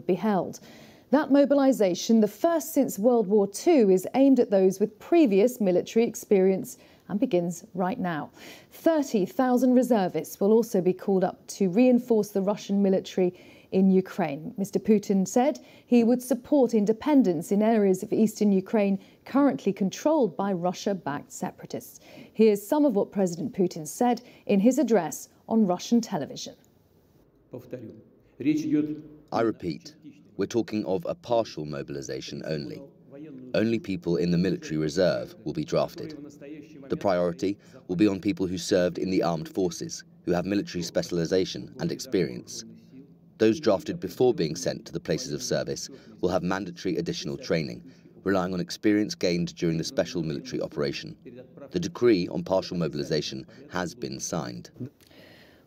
be held. That mobilisation, the first since World War II, is aimed at those with previous military experience and begins right now. 30,000 reservists will also be called up to reinforce the Russian military in Ukraine. Mr. Putin said he would support independence in areas of eastern Ukraine currently controlled by Russia-backed separatists. Here's some of what President Putin said in his address on Russian television. I repeat, we're talking of a partial mobilization only. Only people in the military reserve will be drafted. The priority will be on people who served in the armed forces, who have military specialization and experience. Those drafted before being sent to the places of service will have mandatory additional training, relying on experience gained during the special military operation. The decree on partial mobilization has been signed.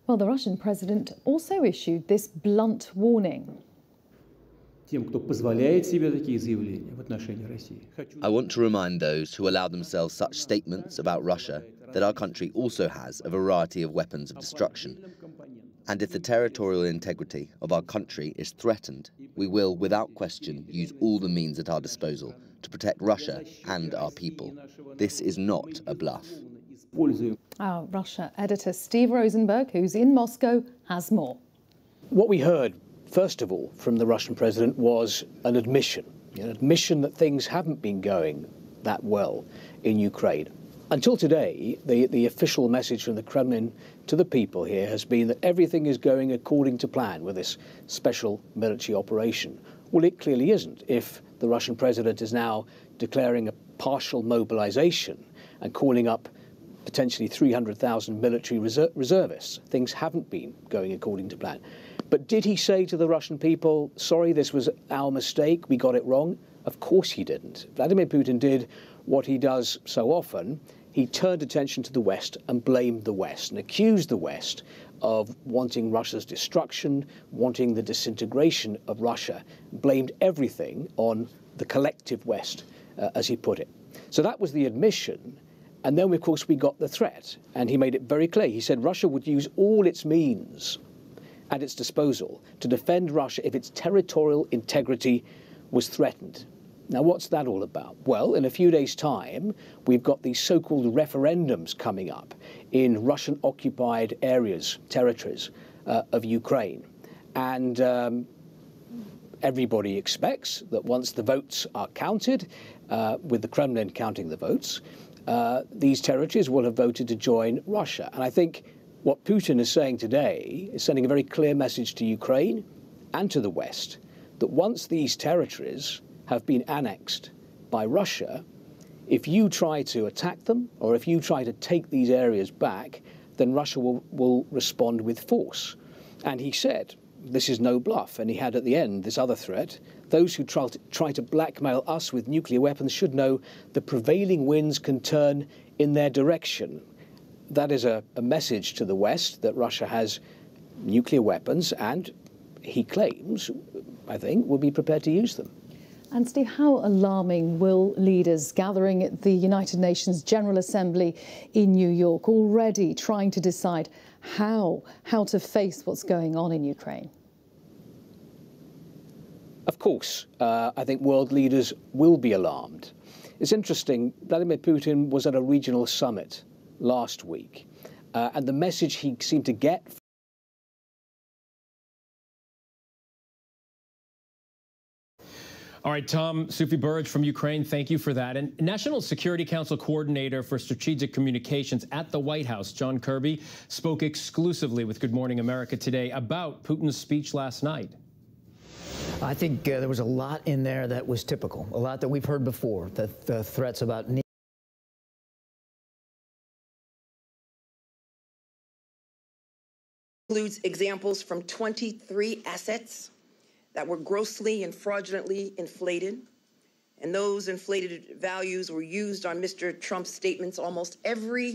Well, the Russian president also issued this blunt warning. I want to remind those who allow themselves such statements about Russia that our country also has a variety of weapons of destruction. And if the territorial integrity of our country is threatened, we will, without question, use all the means at our disposal to protect Russia and our people. This is not a bluff. Our Russia editor Steve Rosenberg, who's in Moscow, has more. What we heard, first of all, from the Russian president was an admission that things haven't been going that well in Ukraine. Until today, the official message from the Kremlin to the people here has been that everything is going according to plan with this special military operation. Well, it clearly isn't. If the Russian president is now declaring a partial mobilization and calling up potentially 300,000 military reservists, things haven't been going according to plan. But did he say to the Russian people, sorry, this was our mistake, we got it wrong? Of course he didn't. Vladimir Putin did what he does so often. He turned attention to the West and blamed the West and accused the West of wanting Russia's destruction, wanting the disintegration of Russia, blamed everything on the collective West, as he put it. So that was the admission. And then, of course, we got the threat. And he made it very clear. He said Russia would use all its means at its disposal to defend Russia if its territorial integrity was threatened. Now, what's that all about? Well, in a few days' time, we've got these so-called referendums coming up in Russian-occupied areas, territories of Ukraine. And everybody expects that once the votes are counted, with the Kremlin counting the votes, these territories will have voted to join Russia. And I think what Putin is saying today is sending a very clear message to Ukraine and to the West that once these territories have been annexed by Russia, if you try to attack them or if you try to take these areas back, then Russia will respond with force. And he said, this is no bluff. And he had at the end this other threat. Those who try to blackmail us with nuclear weapons should know the prevailing winds can turn in their direction. That is a message to the West that Russia has nuclear weapons and, he claims, I think, will be prepared to use them. And Steve, how alarming will leaders gathering at the United Nations General Assembly in New York already trying to decide how to face what's going on in Ukraine? Of course, I think world leaders will be alarmed. It's interesting, Vladimir Putin was at a regional summit last week, and the message he seemed to get All right, Tom, Sufi Burrage from Ukraine, thank you for that. And National Security Council Coordinator for Strategic Communications at the White House, John Kirby, spoke exclusively with Good Morning America today about Putin's speech last night. I think there was a lot in there that was typical, a lot that we've heard before, the threats about includes examples from 23 assets that were grossly and fraudulently inflated. And those inflated values were used on Mr. Trump's statements almost every